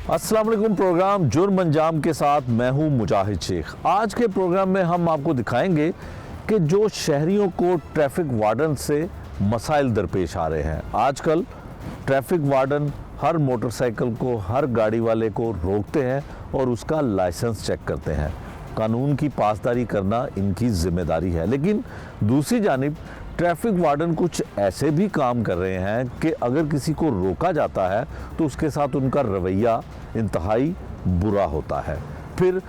अस्सलाम वालेकुम। प्रोग्राम जुर्म अंजाम के साथ मैं हूं मुजाहिद शेख। आज के प्रोग्राम में हम आपको दिखाएंगे कि जो शहरियों को ट्रैफिक वार्डन से मसाइल दरपेश आ रहे हैं। आजकल ट्रैफिक वार्डन हर मोटरसाइकिल को, हर गाड़ी वाले को रोकते हैं और उसका लाइसेंस चेक करते हैं। कानून की पासदारी करना इनकी जिम्मेदारी है, लेकिन दूसरी जानिब ट्रैफिक वार्डन कुछ ऐसे भी काम कर रहे हैं कि अगर किसी को रोका जाता है तो उसके साथ उनका रवैया इंतहाई बुरा होता है। फिर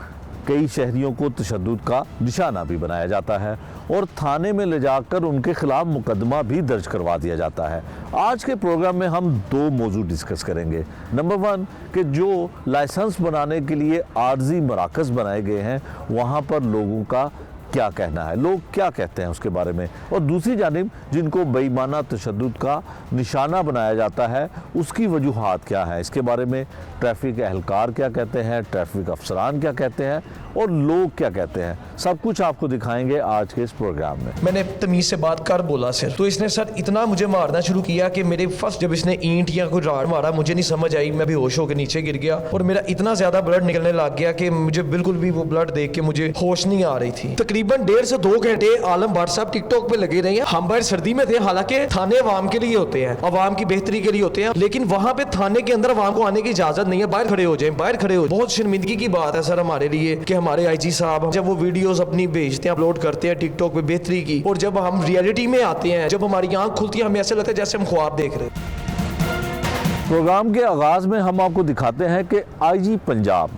कई शहरियों को तशद्दुद का निशाना भी बनाया जाता है और थाने में ले जाकर उनके खिलाफ मुकदमा भी दर्ज करवा दिया जाता है। आज के प्रोग्राम में हम दो मौजू डिस्कस करेंगे। नंबर 1 कि जो लाइसेंस बनाने के लिए आर्जी मराकज़ बनाए गए हैं वहाँ पर लोगों का क्या कहना है, लोग क्या कहते हैं उसके बारे में, और दूसरी जानिब जिनको बेईमाना तशद्दुद का निशाना बनाया जाता है उसकी वजूहात क्या है, इसके बारे में ट्रैफिक एहलकार क्या कहते हैं, ट्रैफिक अफसरान क्या कहते हैं और लोग क्या कहते हैं। सब कुछ आपको दिखाएंगे आज के इस प्रोग्राम में। मैंने तमीज से बात कर बोला सर, तो इसने सर इतना मुझे मारना शुरू किया कि मेरे फर्स्ट जब इसने ईंट या कोई राड मारा मुझे नहीं समझ आई, मैं बेहोश होकर नीचे गिर गया और मेरा इतना ज्यादा ब्लड निकलने लग गया कि मुझे बिल्कुल भी वो ब्लड देख के मुझे होश नहीं आ रही थी। तकरीबन 1.5 से 2 घंटे आलम भट्ट साहब टिकटॉक पे लगे रहे हैं। हम बाहर सर्दी में थे, हालांकि थाने अवाम के लिए होते हैं, अवाम की बेहतरी के लिए होते हैं, लेकिन वहां पे थाने के अंदर अवाम को आने की इजाजत नहीं है। बाहर खड़े हो जाए, बाहर खड़े हो। बहुत शर्मिंदगी की बात है सर हमारे लिए कि हमारे आईजी साहब जब वो वीडियोस अपनी भेजते हैं, अपलोड करते हैं टिकटॉक पे बेहतरी की, और जब हम रियलिटी में आते हैं, जब हमारी आंख खुलती है, हमें ऐसा लगता है जैसे हम ख्वाब देख रहे हैं। प्रोग्राम के आगाज़ में हम आपको दिखाते हैं कि आईजी पंजाब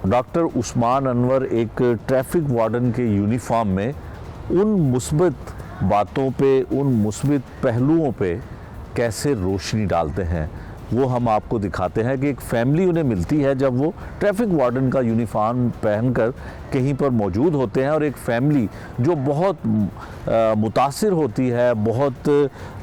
डॉक्टर उस्मान अनवर एक ट्रैफिक वार्डन के यूनिफॉर्म में उन मुस्बित बातों पे, उन मुस्बित पहलुओं पे कैसे रोशनी डालते हैं वो हम आपको दिखाते हैं कि एक फैमिली उन्हें मिलती है जब वो ट्रैफिक वार्डन का यूनिफॉर्म पहनकर कहीं पर मौजूद होते हैं, और एक फैमिली जो बहुत मुतासिर होती है, बहुत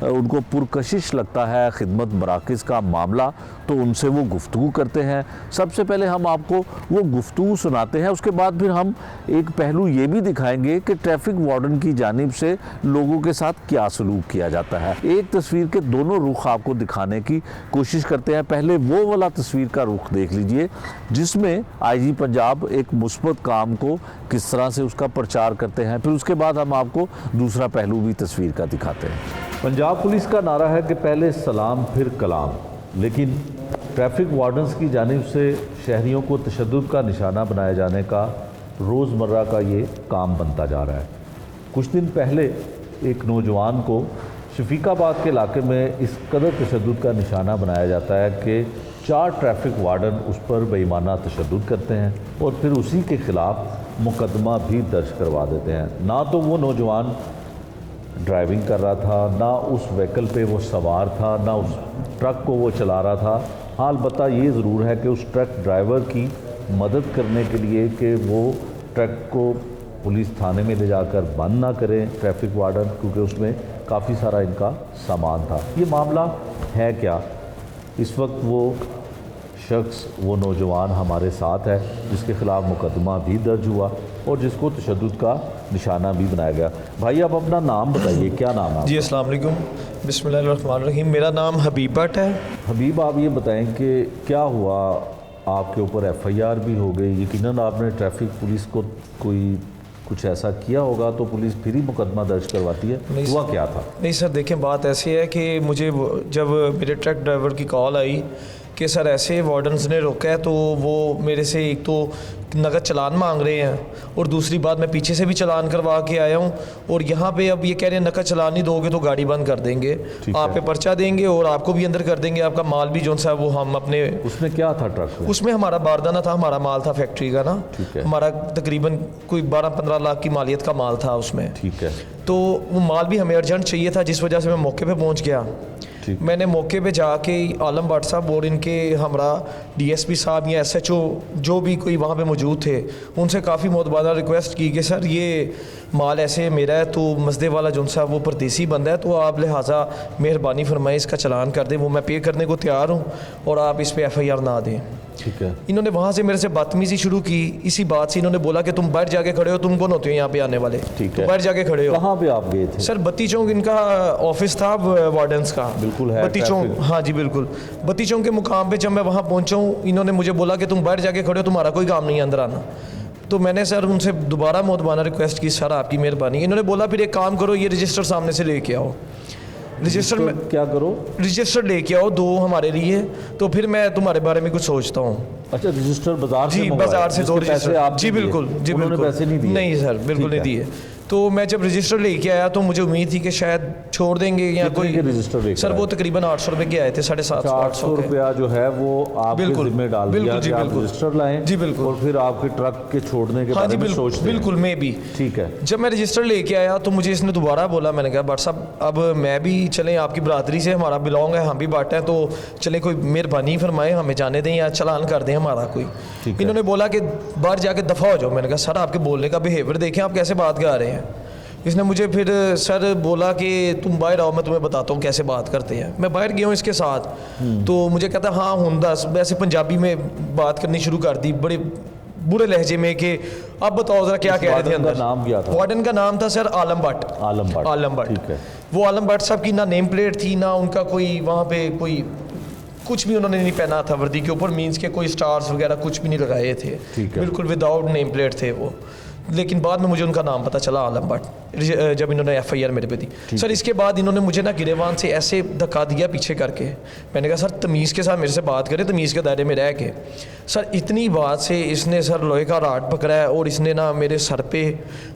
उनको पुरकशिश लगता है खिदमत मराकज़ का मामला, तो उनसे वो गुफ्तगू करते हैं। सबसे पहले हम आपको वो गुफ्तगू सुनाते हैं, उसके बाद फिर हम एक पहलू ये भी दिखाएंगे कि ट्रैफिक वार्डन की जानिब से लोगों के साथ क्या सलूक किया जाता है। एक तस्वीर के दोनों रुख आपको दिखाने की कोशिश करते हैं। पहले वो वाला तस्वीर का रुख देख लीजिए जिसमें आईजी पंजाब एक मुस्बत काम को किस तरह से उसका प्रचार करते हैं, फिर उसके बाद हम आपको दूसरा पहलू भी तस्वीर का दिखाते हैं। पंजाब पुलिस का नारा है कि पहले सलाम फिर कलाम, लेकिन ट्रैफिक वार्डन्स की जानिब से शहरियों को तशद्दुद का निशाना बनाए जाने का रोज़मर्रा का ये काम बनता जा रहा है। कुछ दिन पहले एक नौजवान को शफीकाबाद के इलाके में इस कदर तशद्दुद का निशाना बनाया जाता है कि 4 ट्रैफिक वार्डन उस पर बेईमाना तशद्दुद करते हैं और फिर उसी के ख़िलाफ़ मुकदमा भी दर्ज करवा देते हैं। ना तो वो नौजवान ड्राइविंग कर रहा था, ना उस व्हीकल पे वो सवार था, ना उस ट्रक को वो चला रहा था। हाँ, अलबत्ता ये ज़रूर है कि उस ट्रक ड्राइवर की मदद करने के लिए कि वो ट्रक को पुलिस थाने में ले जाकर बंद ना करें ट्रैफिक वार्डन, क्योंकि उसमें काफ़ी सारा इनका सामान था। ये मामला है क्या? इस वक्त वो शख्स, वो नौजवान हमारे साथ है जिसके ख़िलाफ़ मुकदमा भी दर्ज हुआ और जिसको तशद्दुद का निशाना भी बनाया गया। भाई आप अपना नाम बताइए, क्या नाम है? जी अस्सलाम वालेकुम, बिस्मिल्लाहिर्रहमानिर्रहीम। मेरा नाम हबीब भट्ट है। हबीब, आप ये बताएं कि क्या हुआ, आपके ऊपर FIR भी हो गई, यकीनन आपने ट्रैफिक पुलिस को कुछ ऐसा किया होगा तो पुलिस फिर ही मुकदमा दर्ज करवाती है, हुआ क्या था? नहीं सर, देखें बात ऐसी है कि मुझे जब मेरे ट्रक ड्राइवर की कॉल आई कि सर ऐसे वार्डन्स ने रोका है, तो वो मेरे से एक तो नगद चालान मांग रहे हैं और दूसरी बात मैं पीछे से भी चालान करवा के आया हूँ, और यहाँ पे अब ये कह रहे हैं नकद चालान नहीं दोगे तो गाड़ी बंद कर देंगे, आप पे पर्चा देंगे और आपको भी अंदर कर देंगे, आपका माल भी जो सा वो हम अपने। उसमें क्या था ट्रक में? उसमें हमारा बारदाना था, हमारा माल था फैक्ट्री का ना, हमारा तकरीबन कोई 12-15 लाख की मालियत का माल था उसमें। ठीक है। तो वो माल भी हमें अर्जेंट चाहिए था, जिस वजह से मैं मौके पे पहुंच गया। मैंने मौके पे जाके आलम भट्ट साहब और इनके हमरा DSP साहब या SHO जो भी कोई वहाँ पे मौजूद थे उनसे काफ़ी मोतबारा रिक्वेस्ट की कि सर ये माल ऐसे मेरा है, तो मसदे वाला जो सा वो परदेसी बंदा है, तो आप लिहाजा मेहरबानी फरमाए इसका चालान कर दें, वो मैं पे करने को तैयार हूँ और आप इस पर FIR ना दें। ठीक है। इन्होंने वहाँ से मेरे से बदतमीजी शुरू की। इसी बात से इन्होंने बोला कि तुम बाहर जाके खड़े हो, तुम कौन होते हो यहाँ पे आने वाले, ठीक तुम है। बाहर जाके खड़े हो। कहाँ पे आप गए थे? सर बत्ती चौक इनका ऑफिस था वार्डन्स का। बिल्कुल है, बत्ती चौक, traffic। हाँ जी बिल्कुल। बत्ती चौक के मुकाम पे जब मैं वहाँ पहुँचा हूँ, इन्होंने मुझे बोला कि तुम बाहर जाके खड़े हो, तुम्हारा कोई काम नहीं है अंदर आना। तो मैंने सर उनसे दोबारा मुअद्दबाना रिक्वेस्ट की, सर आपकी मेहरबानी। इन्होंने बोला फिर एक काम करो, ये रजिस्टर सामने से लेके आओ। रजिस्टर में क्या करो? रजिस्टर लेके आओ 2 हमारे लिए, तो फिर मैं तुम्हारे बारे में कुछ सोचता हूँ। अच्छा, रजिस्टर बाजार से जी मंगवाया, बाजार से 2 जिसके पैसे रजिस्टर। आप जी बिल्कुल, जी उन्होंने बिल्कुल। पैसे नहीं दिए? नहीं सर, बिल्कुल नहीं ठीक है। दिए। तो मैं जब रजिस्टर लेके आया तो मुझे उम्मीद थी कि शायद छोड़ देंगे या कितने कोई के रजिस्टर लेकर सर वो आए? तकरीबन 800 रुपए के आए थे, 750 800 के। रुपया जो है वो आपके बिल्कुल, जिम्मे डाल बिल्कुल दिया जी, कि आप बिल्कुल। रजिस्टर लाएं जी, बिल्कुल। और फिर आपके ट्रक के छोड़ने के हाँ बारे जी में बिल्कुल, सोचते हैं। बिल्कुल मैं भी। ठीक है। जब मैं रजिस्टर लेके आया तो मुझे इसने दोबारा बोला, मैंने कहा बट साहब अब मैं भी चलें, आपकी बरादरी से हमारा बिलोंग है, हम भी बाट हैं, तो चलें कोई मेहरबानी फरमाए, हमें जाने दें या चलान कर दें हमारा कोई। ठीक है। इन्होंने बोला कि बाहर जाके दफ़ा हो जाओ। मैंने कहा सर आपके बोलने का बिहेवियर देखें, आप कैसे बात कर रहे हैं। इसने मुझे फिर सर बोला कि तुम बाहर आओ, मैं तुम्हें बताता हूँ कैसे बात करते हैं। मैं बाहर गया हूँ इसके साथ, तो मुझे कहता हाँ हूँ दस, वैसे पंजाबी में बात करनी शुरू कर दी बड़े बुरे लहजे में कि अब बताओ ज़रा क्या कह रहे थे वार्डन का अंदर। नाम क्या था? वार्डन का नाम था सर आलम भट्ट। आलम भट्ट। आलम भट्ट, ठीक है। वो आलम भट्ट साहब की ना नेम प्लेट थी, ना उनका कोई वहाँ पे कोई कुछ भी उन्होंने नहीं पहना था वर्दी के ऊपर, मीन्स के कोई स्टार्स वगैरह कुछ भी नहीं लगाए थे। ठीक है। बिल्कुल विदाउट नेम प्लेट थे वो। लेकिन बाद में मुझे उनका नाम पता चला, आलम भट्ट, जब इन्होंने FIR मेरे पे दी। सर इसके बाद इन्होंने मुझे ना गिरेवान से ऐसे धक्का दिया पीछे करके। मैंने कहा सर तमीज़ के साथ मेरे से बात करें, तमीज़ के दायरे में रह के। सर इतनी बात से इसने सर लोहे का राड पकड़ा है और इसने ना मेरे सर पे,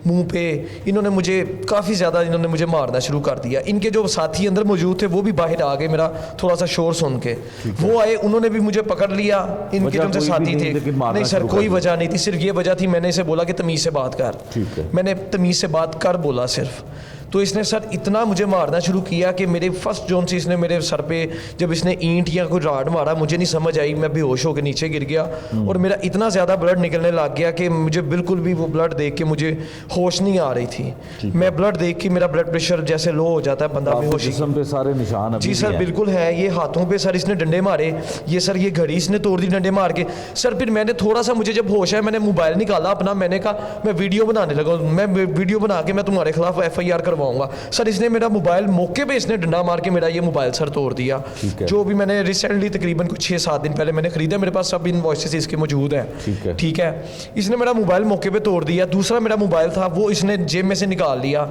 मुंह पे, इन्होंने मुझे काफ़ी ज़्यादा इन्होंने मुझे मारना शुरू कर दिया। इनके जो साथी अंदर मौजूद थे वो भी बाहर आ गए मेरा थोड़ा सा शोर सुन के। वो आए, उन्होंने भी मुझे पकड़ लिया। इनके वजह जो उनसे कोई भी साथी नहीं, थे, लेकिन मारना नहीं सर शुरू कर कोई दिया। वजह नहीं थी, सिर्फ ये वजह थी मैंने इसे बोला कि तमीज़ से बात कर। ठीक है। मैंने तमीज़ से बात कर बोला सिर्फ, तो इसने सर इतना मुझे मारना शुरू किया कि मेरे फर्स्ट जोन से इसने मेरे सर पे जब इसने ईंट या कोई राड मारा, मुझे नहीं समझ आई, मैं बेहोश होकर नीचे गिर गया और मेरा इतना ज़्यादा ब्लड निकलने लग गया कि मुझे बिल्कुल भी वो ब्लड देख के मुझे होश नहीं आ रही थी। मैं ब्लड देख के मेरा ब्लड प्रेशर जैसे लो हो जाता है, बंदा आपके बेहोश। जिस्म पे सारे निशान अभी जी भी सर हैं। बिल्कुल है, ये हाथों पे सर इसने डंडे मारे, ये सर ये घड़ी इसने तोड़ दी डंडे मार के। सर फिर मैंने थोड़ा सा, मुझे जब होश है, मैंने मोबाइल निकाला अपना, मैंने कहा मैं वीडियो बनाने लगा, मैं वीडियो बना के मैं तुम्हारे खिलाफ FIR करवाऊंगा। सर इसने मेरा मोबाइल मौके पे इसने डंडा मार के मेरा ये मोबाइल सर तोड़ दिया, ठीक है। जो भी मैंने रिसेंटली तकरीबन कुछ 6-7 दिन पहले मैंने खरीदा, मेरे पास सब इनवॉइसेस इसके मौजूद हैं। ठीक है। ठीक है। इसने मेरा मोबाइल मौके पे तोड़ दिया। दूसरा मेरा मोबाइल था वो इसने जेब में से निकाल लिया।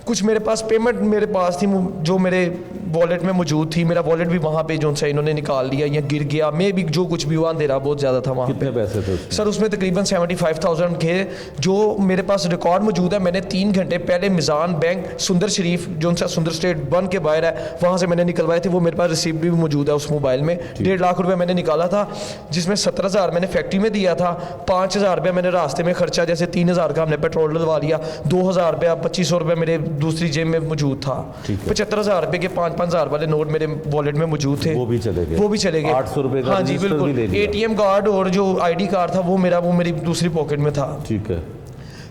कुछ मेरे पास पेमेंट मेरे पास थी जो मेरे वॉलेट में मौजूद थी, मेरा वॉलेट भी वहाँ पे जो सा इन्होंने निकाल लिया या गिर गया, मैं भी जो कुछ भी हुआ अंधेरा बहुत ज़्यादा था वहाँ पे। कितने पैसे थे उसमें? सर उसमें तकरीबन 75,000 के जो मेरे पास रिकॉर्ड मौजूद है। मैंने 3 घंटे पहले मिज़ान बैंक सुंदर शरीफ जो सा सुंदर स्टेट बन के बाहर है, वहाँ से मैंने निकलवाए थे। वो मेरे पास रिसिप्ट भी मौजूद है उस मोबाइल में। 1.5 लाख रुपये मैंने निकाला था, जिसमें 17,000 मैंने फैक्ट्री में दिया था, 5,000 रुपये मैंने रास्ते में खर्चा, जैसे 3,000 का हमने पेट्रोल डलवा लिया, 2,000 रुपया 2,500 रुपये मेरे दूसरी जेब में मौजूद था। ठीक है। 75,000 रुपये के 5,000 वाले नोट मेरे वॉलेट में मौजूद थे, वो भी चले गए? वो भी चले गए। 800 रुपये का हाँ जी रजिस्टर बिल्कुल। भी ले लिया? ATM कार्ड और जो ID कार्ड था वो मेरी दूसरी पॉकेट में था। ठीक है।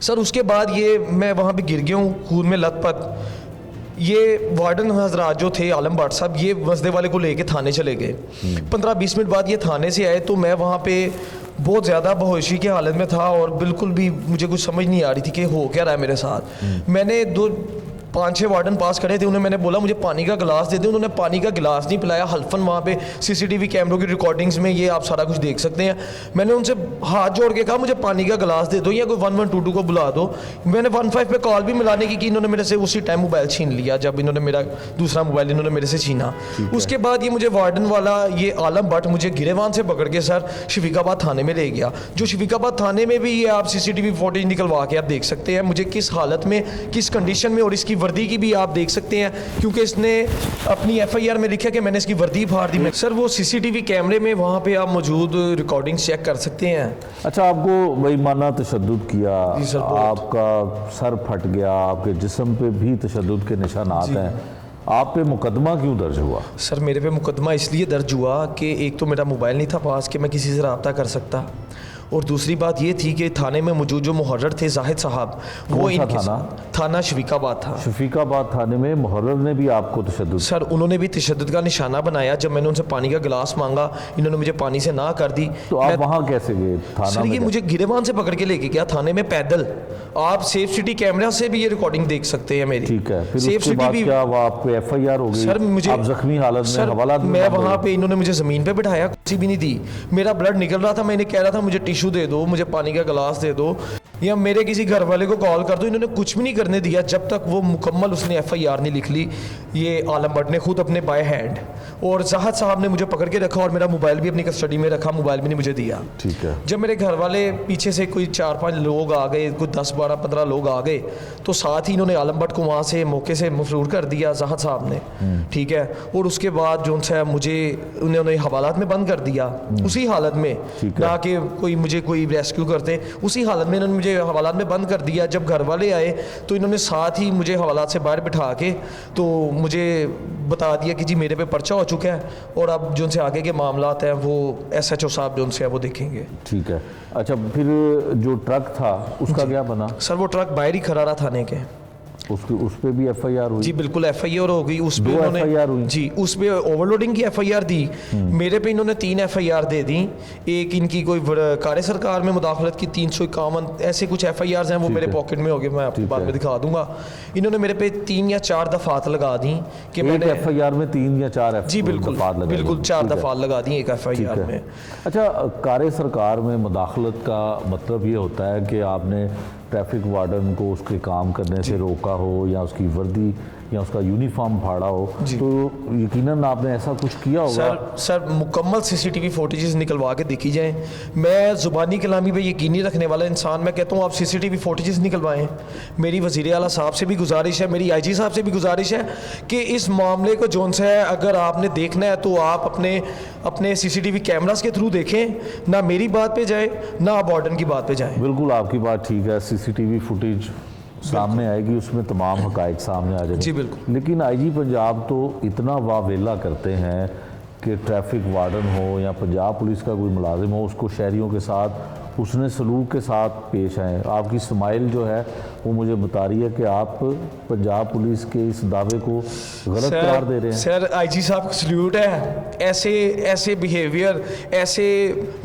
सर उसके बाद ये मैं वहाँ पे गिर गया हूँ खून में लथपथ। ये वार्डन हजरात जो थे आलम भट्ट साहब, ये मसदे वाले को लेके थाने चले गए। 15-20 मिनट बाद ये थाने से आए तो मैं वहाँ पे बहुत ज़्यादा बेहोशी की हालत में था और बिल्कुल भी मुझे कुछ समझ नहीं आ रही थी कि हो क्या रहा है मेरे साथ। मैंने 5-6 वार्डन पास खड़े थे, उन्हें मैंने बोला मुझे पानी का गिलास दे दे, उन्होंने पानी का गिलास नहीं पिलाया। हल्फन वहाँ पे CCTV कैमरों की रिकॉर्डिंग्स में ये आप सारा कुछ देख सकते हैं। मैंने उनसे हाथ जोड़ के कहा मुझे पानी का गिलास दे दो या कोई 1122 को बुला दो। मैंने 15 पे कॉल भी मिलाने की इन्होंने मेरे से उसी टाइम मोबाइल छीन लिया, जब इन्होंने मेरा दूसरा मोबाइल इन्होंने मेरे से छीना। उसके बाद ये मुझे वार्डन वाला ये आलम भट्ट मुझे गिरेवान से पकड़ के सर शफीकाबाद थाने में ले गया। जो शफीकाबाद थाने में भी ये आप CCTV फुटेज निकलवा के आप देख सकते हैं मुझे किस हालत में, किस कंडीशन में, और इसकी वर्दी की भी आप देख सकते हैं क्योंकि इसने अपनी FIR में लिखा कि मैंने इसकी वर्दी फाड़ दी। सर वो CCTV कैमरे में वहाँ पे आप मौजूद रिकॉर्डिंग चेक कर सकते हैं। अच्छा, आपको बेईमाना तशद्दुद किया, जी सर, बहुत। आपका सर फट गया, आपके जिस्म पे भी तशद्दुद के निशानात हैं, आप पे मुकदमा क्यों दर्ज हुआ? सर मेरे पे मुकदमा इसलिए दर्ज हुआ कि एक तो मेरा मोबाइल नहीं था पास कि मैं किसी से रब्ता कर सकता, और दूसरी बात ये थी कि थाने में मौजूद जो मुहर्रर थे जाहिद साहब, वो कौन सा इनके थाना? थाना शफीकाबाद था। शफीकाबाद थाने में मुहर्रर ने भी आपको तशद्दुद? सर उन्होंने भी तशद्दुद का निशाना बनाया। जब मैंने उनसे पानी का गिलास मांगा, इन्होंने मुझे पानी से ना कर दी। तो आप वहाँ कैसे गए थाना सर में? ये मुझे गिरेबान से पकड़ के लेके गया थाने में पैदल। आप सेफ सिटी कैमरा से भी ये रिकॉर्डिंग देख सकते हैं मेरी। ठीक है, फिर सेफ उसके सिटी बाद भी क्या हुआ? आप पे एफआईआर हो गई? सर मुझे आप जख्मी हालत में सर हवालात में मैं बंद हो वहाँ गए? पे इन्होंने मुझे ज़मीन पे बिठाया, कुछ भी नहीं दी। मेरा ब्लड निकल रहा था, मैंने कह रहा था मुझे टिश्यू दे दो, मुझे पानी का गिलास दे दो, या मेरे किसी घर वाले को कॉल कर दो। इन्होंने कुछ भी नहीं करने दिया जब तक वो मुकम्मल उसने एफआईआर नहीं लिख ली। ये आलम भट्ट ने खुद अपने बाय हैंड, और जाहिद साहब ने मुझे पकड़ के रखा और मेरा मोबाइल भी अपनी कस्टडी में रखा, मोबाइल भी नहीं मुझे दिया। ठीक है। जब मेरे घर वाले पीछे से कोई 4-5 लोग आ गए, कोई 10-12-15 लोग आ गए, तो साथ ही इन्होंने आलम भट्ट को वहाँ से मौके से मफरूर कर दिया जाहिद साहब ने। ठीक है। और उसके बाद जो है मुझे उन्होंने हवालात में बंद कर दिया उसी हालत में, ठीक है। ना कि कोई रेस्क्यू करते, उसी हालत में इन्होंने मुझे हवालात में बंद कर दिया। जब घर वाले आए तो इन्होंने साथ ही मुझे हवालात से बाहर बिठा के तो मुझे बता दिया कि जी मेरे पे पर्चा हो चुका है, और अब जो उनसे आगे के मामलात हैं वो एसएचओ साहब जो उनसे है वो देखेंगे। ठीक है। अच्छा, फिर जो ट्रक था उसका क्या बना? सर वो ट्रक बाहर ही खड़ा रहा थाने के। उस पे भी एफआईआर हुई? जी बिल्कुल एफआईआर हो गई उस पे। 2 FIR हुई? जी उस पे ओवरलोडिंग की एफआईआर दी। मेरे पे इन्होंने 3 एफआईआर दे दी। एक इनकी कोई कार्य सरकार में मुदाखलत की 351 ऐसे कुछ एफआईआर हैं, वो मेरे पॉकेट में हो गए, मैं आपको बाद में दिखा दूंगा। इन्होंने मेरे पे 3 या 4 दफात लगा दी कि मैंने एफआईआर में 3 या 4 जी बिल्कुल 4 दफात लगा दी एक एफआईआर में। अच्छा, कार्य सरकार में मुदाखलत का मतलब ये होता है कि आपने ट्रैफिक वार्डन को उसके काम करने से रोका हो, या उसकी वर्दी या उसका यूनिफॉर्म फाड़ा हो, तो यकीनन आपने ऐसा कुछ किया होगा। सर मुकम्मल सीसीटीवी फुटेजेस निकलवा के देखी जाएं। मैं ज़ुबानी कलामी पे यकीनी रखने वाला इंसान, मैं कहता हूँ आप सीसीटीवी फुटेजेस निकलवाएं। मेरी वज़ीर आला साहब से भी गुजारिश है, मेरी आईजी साहब से भी गुजारिश है कि इस मामले को जोन से है अगर आपने देखना है तो आप अपने सीसीटीवी कैमरास के थ्रू देखें, ना मेरी बात पे जाए ना आप वार्डन की बात पे जाएं। बिल्कुल आपकी बात ठीक है, सीसीटीवी फुटेज सामने आएगी, उसमें तमाम हकायक सामने आ जाएंगे। जी बिल्कुल। लेकिन आईजी पंजाब तो इतना वावेला करते हैं कि ट्रैफिक वार्डन हो या पंजाब पुलिस का कोई मुलाजिम हो, उसको शहरियों के साथ उसने सलूक के साथ पेश आए। आपकी स्माइल जो है वो मुझे बता रही है कि आप पंजाब पुलिस के इस दावे को गलत करार दे रहे हैं। सर आईजी साहब को सल्यूट है, ऐसे बिहेवियर, ऐसे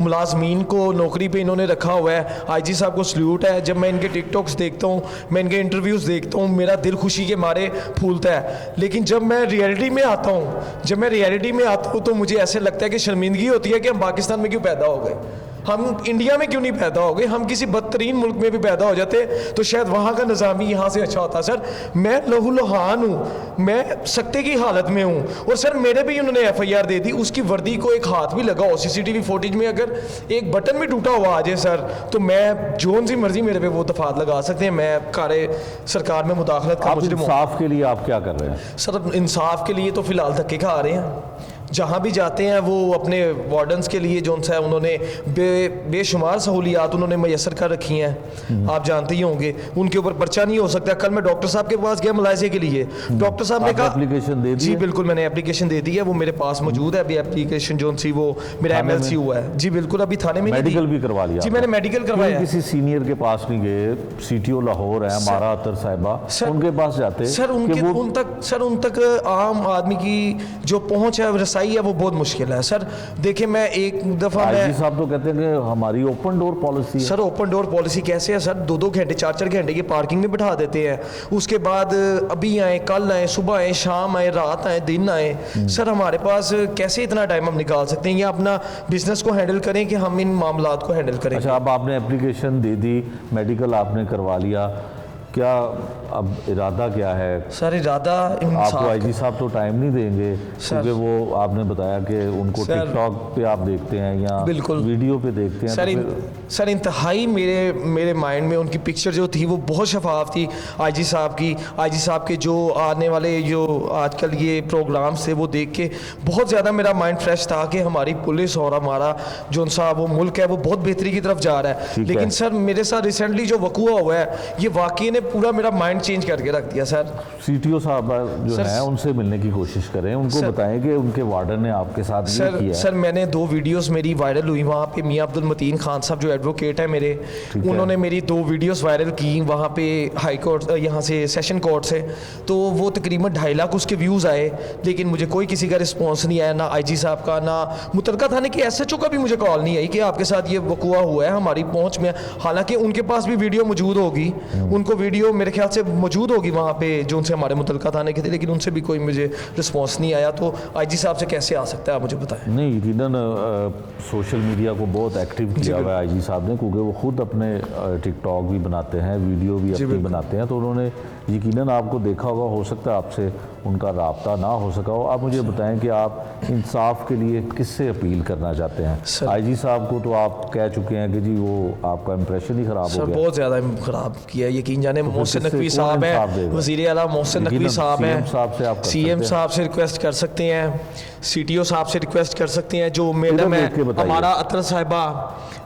मुलाजमीन को नौकरी पे इन्होंने रखा हुआ है। आईजी साहब को सल्यूट है। जब मैं इनके टिकटॉक्स देखता हूँ, मैं इनके इंटरव्यूज़ देखता हूँ, मेरा दिल खुशी के मारे फूलता है। लेकिन जब मैं रियलिटी में आता हूँ तो मुझे ऐसे लगता है कि शर्मिंदगी होती है कि हम पाकिस्तान में क्यों पैदा हो गए, हम इंडिया में क्यों नहीं पैदा हो गए। हम किसी बदतरीन मुल्क में भी पैदा हो जाते तो शायद वहाँ का निज़ाम ही यहाँ से अच्छा होता। सर मैं लहूलुहान हूँ, मैं सख्ते की हालत में हूँ, और सर मेरे भी उन्होंने एफआईआर दे दी। उसकी वर्दी को एक हाथ भी लगा हो सीसीटीवी फुटेज में, अगर एक बटन भी टूटा हुआ आ जाए सर, तो मैं जोन सी मर्जी मेरे पे वो दफात लगा सकते हैं। मैं कार्य सरकार में मुदाखलत का मुजरिम हूँ। इंसाफ के लिए आप क्या कर रहे हैं? सर इंसाफ के लिए तो फिलहाल धक्के खा रहे हैं। जहाँ भी जाते हैं वो अपने वार्डन्स के लिए जो है उन्होंने बेशुमार सहूलियात उन्होंने मैसर कर रखी हैं। आप जानते ही होंगे उनके ऊपर पर्चा नहीं हो सकता। कल मैं डॉक्टर साहब के पास गया मुलायजे के लिए, डॉक्टर साहब ने कहा एप्लीकेशन दे दी? जी बिल्कुल मैंने एप्लीकेशन दे दी है, वो मेरे पास मौजूद है। अभी एप्लीकेशन जो सी वो मेरा MLC हुआ है। जी बिल्कुल, अभी थाने में मेडिकल भी करवा लिया? जी मैंने मेडिकल करवाया। किसी सीनियर के पास नहीं गए? CTO लाहौर है मारा अतर साहिबा, उनके पास जाते? सर उन तक आम आदमी की जो पहुंच है, रसाई है, वो बहुत मुश्किल है। सर देखिए मैं एक दफ़ा आईजी साहब तो कहते हैं कि हमारी ओपन डोर पॉलिसी है। सर ओपन डोर पॉलिसी कैसे है सर? 2-2 घंटे 4-4 घंटे की पार्किंग में बिठा देते हैं। उसके बाद अभी आए, कल आए, सुबह आए, शाम आए, रात आए, दिन आए। सर हमारे पास कैसे इतना टाइम हम निकाल सकते हैं, या अपना बिजनेस को हैंडल करें कि हम इन मामलात को हैंडल करें। अच्छा, अब आपने एप्लीकेशन दे दी, मेडिकल आपने करवा लिया, क्या अब इरादा क्या है? सर इरादा आपको आईजी साहब तो टाइम नहीं देंगे क्योंकि वो आपने बताया कि उनको टिकटॉक पे आप देखते हैं या बिल्कुल वीडियो पे देखते हैं। सर इंतहाई मेरे माइंड में उनकी पिक्चर जो थी वो बहुत शफाफ थी आईजी साहब की। आईजी साहब के जो आने वाले जो आजकल ये प्रोग्राम्स थे वो देख के बहुत ज़्यादा मेरा माइंड फ्रेश था कि हमारी पुलिस और हमारा जो सा वो मुल्क है वो बहुत बेहतरी की तरफ जा रहा है। लेकिन सर मेरे साथ रिसेंटली जो वकूआ हुआ है, ये वाकई ने पूरा मेरा माइंड चेंज करके रख दिया सर। सीटीओ साहब जो सर, हैं उनसे मिलने की कोशिश करें, उनको सर, बताएं कि उनके वार्डन ने आपके साथ ये सर किया है। सर मैंने 2 वीडियोस मेरी वायरल हुई वहाँ पे। मियाँ अब्दुल मतीन खान साहब जो एडवोकेट है मेरे, उन्होंने मेरी 2 वीडियोस वायरल की वहाँ पे हाई कोर्ट, यहाँ से सेशन कोर्ट से। तो वो तकरीबन 2.5 लाख उसके व्यूज़ आए, लेकिन मुझे कोई किसी का रिस्पॉन्स नहीं आया, ना आईजी साहब का, ना मुतलका थाने के एसएचओ का भी मुझे कॉल नहीं आई कि आपके साथ ये वकुआ हुआ है, हमारी पहुँच में। हालांकि उनके पास भी वीडियो मौजूद होगी, उनको वीडियो मेरे ख्याल से मौजूद होगी वहाँ पे जो उनसे हमारे मुतलका थाने के थे, लेकिन उनसे भी कोई मुझे रिस्पॉन्स नहीं आया। तो आईजी साहब से कैसे आ सकता है, आप मुझे बताएं। नहीं, यकीनन सोशल मीडिया को बहुत एक्टिव किया हुआ है आईजी साहब ने, क्योंकि वो खुद अपने टिकटॉक भी बनाते हैं, वीडियो भी अपनी बनाते हैं, तो उन्होंने यकीनन आपको देखा होगा। हो सकता है आपसे उनका राब्ता ना हो सका हो। आप मुझे बताएं कि आप इंसाफ के लिए किससे अपील करना चाहते हैं? आईजी साहब को तो आप कह चुके हैं कि जी वो आपका इंप्रेशन ही ख़राब हो गया, बहुत ज़्यादा ख़राब किया। यकीन जाने मोहसिन नकवी साहब है, वज़ीर आला मोहसिन नकवी साहब हैं, सीएम साहब से रिक्वेस्ट कर सकते हैं, सीटीओ साहब से रिक्वेस्ट कर सकते हैं, जो मैडम है हमारा अतर साहिबा,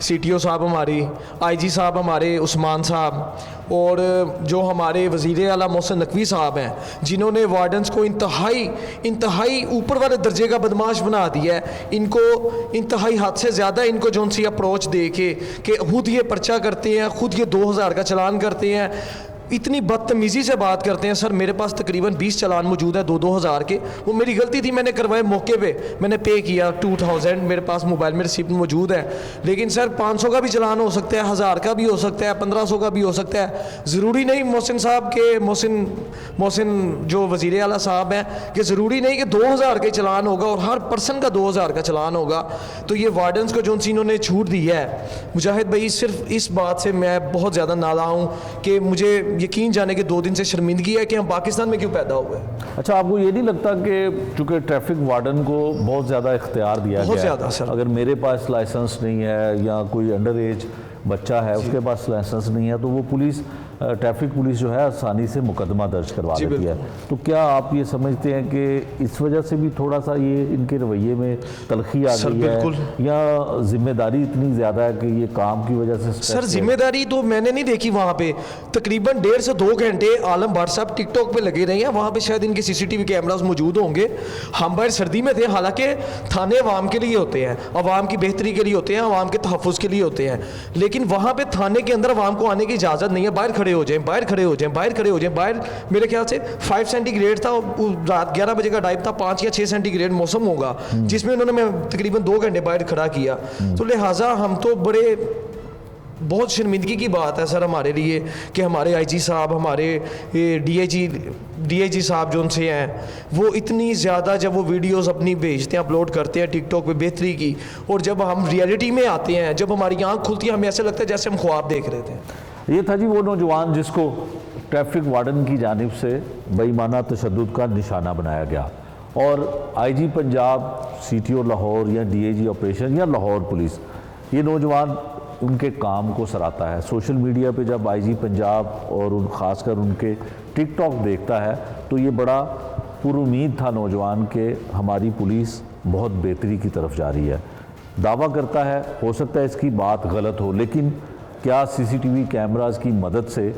सीटीओ साहब हमारी, आईजी साहब हमारे उस्मान साहब, और जो हमारे वज़ीर आला मोहसिन नकवी साहब हैं, जिन्होंने वार्डन्स को इंतहाई ऊपर वाले दर्जे का बदमाश बना दिया है। इनको इंतहाई हद से ज़्यादा इनको जो सी अप्रोच दे के कि खुद ये पर्चा करते हैं, खुद ये 2000 का चलान करते हैं, इतनी बदतमीज़ी से बात करते हैं। सर मेरे पास तकरीबन 20 चलान मौजूद है 2-2 हज़ार के। वो मेरी गलती थी, मैंने करवाए मौके पे, मैंने पे किया 2000, मेरे पास मोबाइल में रिसिप्ट मौजूद है। लेकिन सर 500 का भी चलान हो सकता है, 1000 का भी हो सकता है, 1500 का भी हो सकता है। ज़रूरी नहीं मोहसिन साहब के मोहसिन जो वज़ीर आला साहब हैं कि ज़रूरी नहीं कि 2000 का चलान होगा और हर पर्सन का 2000 का चलान होगा। तो ये वार्डन्स को जो इन्होंने छूट दी है, मुजाहिद भाई सिर्फ इस बात से मैं बहुत ज़्यादा नाला हूँ कि मुझे यकीन जाने के 2 दिन से शर्मिंदगी है कि हम पाकिस्तान में क्यों पैदा हुए। अच्छा, आपको ये नहीं लगता कि चूंकि ट्रैफिक वार्डन को बहुत ज़्यादा इख्तियार दिया बहुत गया ज़्यादा है, सर, अगर मेरे पास लाइसेंस नहीं है या कोई अंडर एज बच्चा है उसके पास लाइसेंस नहीं है, तो वो पुलिस ट्रैफिक पुलिस जो है आसानी से मुकदमा दर्ज करवा देती है। तो क्या आप ये समझते हैं कि इस वजह से भी थोड़ा सा ये इनके रवैये में तलखी आ गई है, या जिम्मेदारी इतनी ज़्यादा है कि ये काम की वजह से? सर जिम्मेदारी तो मैंने नहीं देखी। वहाँ पे तकरीबन 1.5 से 2 घंटे आलम भट्ट साहब टिकटॉक पे लगे रहे हैं, वहाँ पे शायद इनके सीसीटीवी कैमरास मौजूद होंगे। हम बाहर सर्दी में थे, हालांकि थाने अवाम के लिए होते हैं, अवाम की बेहतरी के लिए होते हैं, अवाम के तहफ़्फ़ुज़ के लिए होते हैं, लेकिन वहाँ पे थाने के अंदर अवाम को आने की इजाज़त नहीं है। बाहर खड़े हो जाएं, बाहर खड़े हो जाएं, बाहर खड़े हो जाएं। बाहर मेरे ख्याल से 5 सेंटीग्रेड था, रात 11 बजे का टाइम था, 5 या 6 सेंटीग्रेड मौसम होगा, जिसमें उन्होंने मैं तकरीबन 2 घंटे बाहर खड़ा किया। तो लिहाजा हम तो बहुत शर्मिंदगी की बात है सर हमारे लिए कि हमारे आईजी साहब, हमारे डीआईजी साहब जो उनसे हैं, वो इतनी ज़्यादा जब वो वीडियोस अपनी भेजते हैं, अपलोड करते हैं टिकटॉक पे बेहतरी की, और जब हम रियलिटी में आते हैं, जब हमारी आँख खुलती है, हमें ऐसा लगता है जैसे हम ख्वाब देख रहे थे। ये था जी वो नौजवान जिसको ट्रैफिक वार्डन की जानिब से बेईमाना तशद्दुद का निशाना बनाया गया, और आईजी पंजाब, सीटीओ लाहौर या डीआईजी ऑपरेशन या लाहौर पुलिस, ये नौजवान उनके काम को सराहता है। सोशल मीडिया पे जब आईजी पंजाब और ख़ासकर उनके टिकटॉक देखता है तो ये बड़ा पुरुमीद था नौजवान के हमारी पुलिस बहुत बेहतरी की तरफ जा रही है। दावा करता है, हो सकता है इसकी बात गलत हो, लेकिन क्या सीसीटीवी कैमरास की मदद से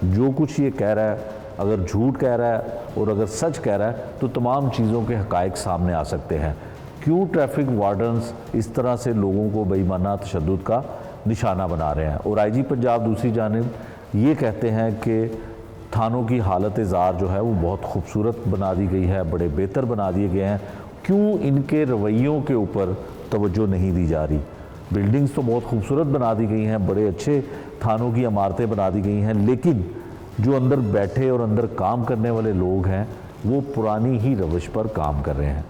जो कुछ ये कह रहा है, अगर झूठ कह रहा है और अगर सच कह रहा है, तो तमाम चीज़ों के हक़ाइक़ सामने आ सकते हैं। क्यों ट्रैफिक वार्डन्स इस तरह से लोगों को बेईमाना तशद्दुद का निशाना बना रहे हैं? और आईजी पंजाब दूसरी जानिब ये कहते हैं कि थानों की हालत ज़ार जो है वो बहुत खूबसूरत बना दी गई है, बड़े बेहतर बना दिए गए हैं। क्यों इनके रवैयों के ऊपर तवज्जो नहीं दी जा रही? बिल्डिंग्स तो बहुत खूबसूरत बना दी गई हैं, बड़े अच्छे थानों की इमारतें बना दी गई हैं, लेकिन जो अंदर बैठे और अंदर काम करने वाले लोग हैं वो पुरानी ही रविश पर काम कर रहे हैं।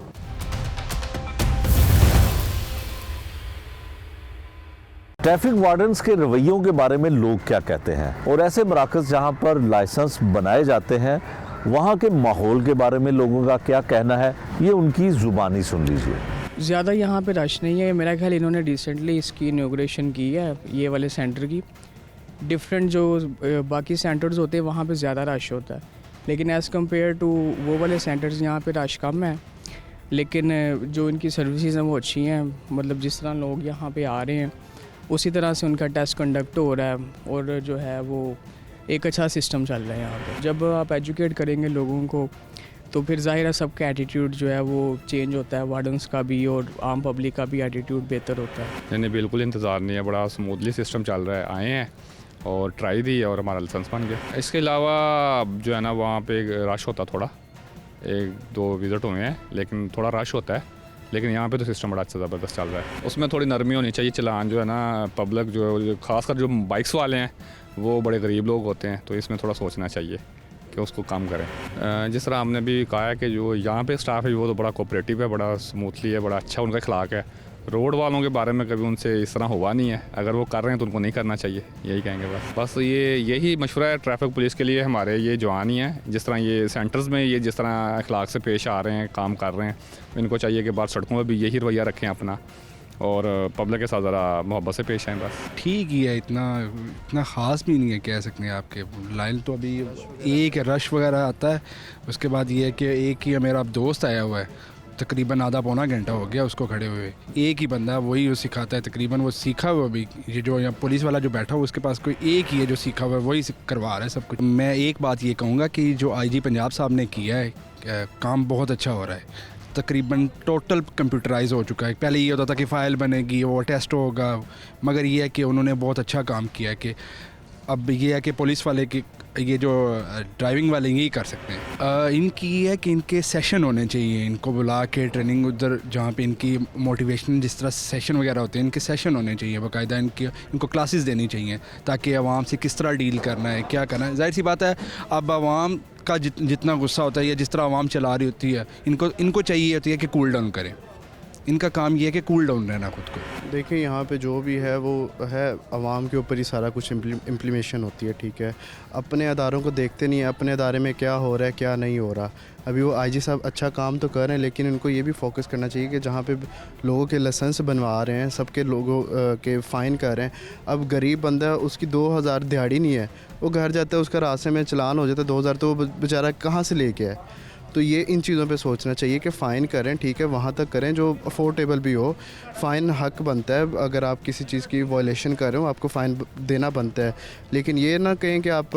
ट्रैफिक वार्डन्स के रवैयों के बारे में लोग क्या कहते हैं, और ऐसे मराकज़ जहां पर लाइसेंस बनाए जाते हैं वहां के माहौल के बारे में लोगों का क्या कहना है, ये उनकी ज़ुबानी सुन लीजिए। ज़्यादा यहाँ पे रश नहीं है। मेरा ख्याल इन्होंने रिसेंटली इसकी इनॉग्रेशन की है, ये वाले सेंटर की। डिफरेंट जो बाकी सेंटर्स होते हैं वहाँ पे ज़्यादा रश होता है, लेकिन एज़ कम्पेयर टू वो वाले सेंटर्स यहाँ पे रश कम है, लेकिन जो इनकी सर्विसेज हैं वो अच्छी हैं। मतलब जिस तरह लोग यहाँ पे आ रहे हैं उसी तरह से उनका टेस्ट कंडक्ट हो रहा है, और जो है वो एक अच्छा सिस्टम चल रहा है यहाँ पे। जब आप एजुकेट करेंगे लोगों को तो फिर ज़ाहिर है सबका एटीट्यूड जो है वो चेंज होता है, वार्डन्स का भी और आम पब्लिक का भी एटीट्यूड बेहतर होता है। नहीं, बिल्कुल इंतज़ार नहीं है, बड़ा स्मूथली सिस्टम चल रहा है। आए हैं और ट्राई दी और हमारा लाइसेंस बन गया। इसके अलावा जो है ना वहाँ पे एक रश होता थोड़ा, 1-2 विज़िट हुए हैं लेकिन थोड़ा रश होता है, लेकिन यहाँ पे तो सिस्टम बड़ा अच्छा ज़बरदस्त चल रहा है। उसमें थोड़ी नरमी होनी चाहिए। चलान जो है ना पब्लिक जो खासकर जो बाइक्स वाले हैं वो बड़े गरीब लोग होते हैं, तो इसमें थोड़ा सोचना चाहिए कि उसको कम करें। जिस तरह हमने भी कहा है कि जो यहाँ पे स्टाफ है वो तो बड़ा कोऑपरेटिव है, बड़ा स्मूथली है, बड़ा अच्छा उनका अखलाक है। रोड वालों के बारे में कभी उनसे इस तरह हुआ नहीं है, अगर वो कर रहे हैं तो उनको नहीं करना चाहिए, यही कहेंगे बस यही मशवरा है ट्रैफिक पुलिस के लिए। हमारे ये जवान ही हैं, जिस तरह ये सेंटर्स में ये जिस तरह अखलाक से पेश आ रहे हैं, काम कर रहे हैं, इनको चाहिए कि बाहर सड़कों में भी यही रवैया रखें अपना और पब्लिक के साथ ज़रा मोहब्बत से पेश आएँ बस। ठीक ही है, इतना ख़ास भी नहीं है कह सकते हैं आपके। लाइन तो अभी एक रश वगैरह आता है, उसके बाद ये है कि एक ही मेरा दोस्त आया हुआ है, तकरीबन आधा पौना घंटा हो गया उसको खड़े हुए। एक ही बंदा वही वो सिखाता है, तकरीबन वो सीखा हुआ भी। ये जो यहाँ पुलिस वाला जो बैठा हुआ उसके पास कोई एक ही है जो सीखा हुआ है, वही करवा रहा है सब कुछ। मैं एक बात ये कहूँगा कि जो आईजी पंजाब साहब ने किया है काम बहुत अच्छा हो रहा है। तकरीबन टोटल कंप्यूटराइज हो चुका है। पहले ये होता था कि फ़ाइल बनेगी, वो टेस्ट होगा, मगर ये है कि उन्होंने बहुत अच्छा काम किया है कि अब ये है कि पुलिस वाले की ये जो ड्राइविंग वाले यही कर सकते हैं। इनकी ये है कि इनके सेशन होने चाहिए, इनको बुला के ट्रेनिंग उधर जहाँ पे इनकी मोटिवेशन जिस तरह सेशन वगैरह होते हैं, इनके सेशन होने चाहिए बाकायदा। इनको क्लासेस देनी चाहिए ताकि आवाम से किस तरह डील करना है, क्या करना है। जाहिर सी बात है अब आवाम का जितना गुस्सा होता है या जिस तरह आवाम चला रही होती है, इनको चाहिए होती है कि कूल डाउन करें। इनका काम ये है कि कूल डाउन रहना खुद को। देखिए यहाँ पे जो भी है वो है आवाम के ऊपर ही सारा कुछ इम्प्लीमेशन होती है, ठीक है। अपने अदारों को देखते नहीं है, अपने अदारे में क्या हो रहा है क्या नहीं हो रहा। अभी वो आईजी साहब अच्छा काम तो कर रहे हैं, लेकिन इनको ये भी फोकस करना चाहिए कि जहाँ पे लोगों के लाइसेंस बनवा रहे हैं, सबके लोगों के फ़ाइन कर रहे हैं। अब गरीब बंदा है, उसकी 2000 दिहाड़ी नहीं है, वो घर जाता है, उसका रास्ते में चलान हो जाता है 2000, तो वो बेचारा कहाँ से लेके आए। तो ये इन चीज़ों पे सोचना चाहिए कि फ़ाइन करें, ठीक है, वहाँ तक करें जो अफोर्डेबल भी हो। फ़ाइन हक बनता है, अगर आप किसी चीज़ की वायलेशन कर रहे हो आपको फ़ाइन देना बनता है। लेकिन ये ना कहें कि आप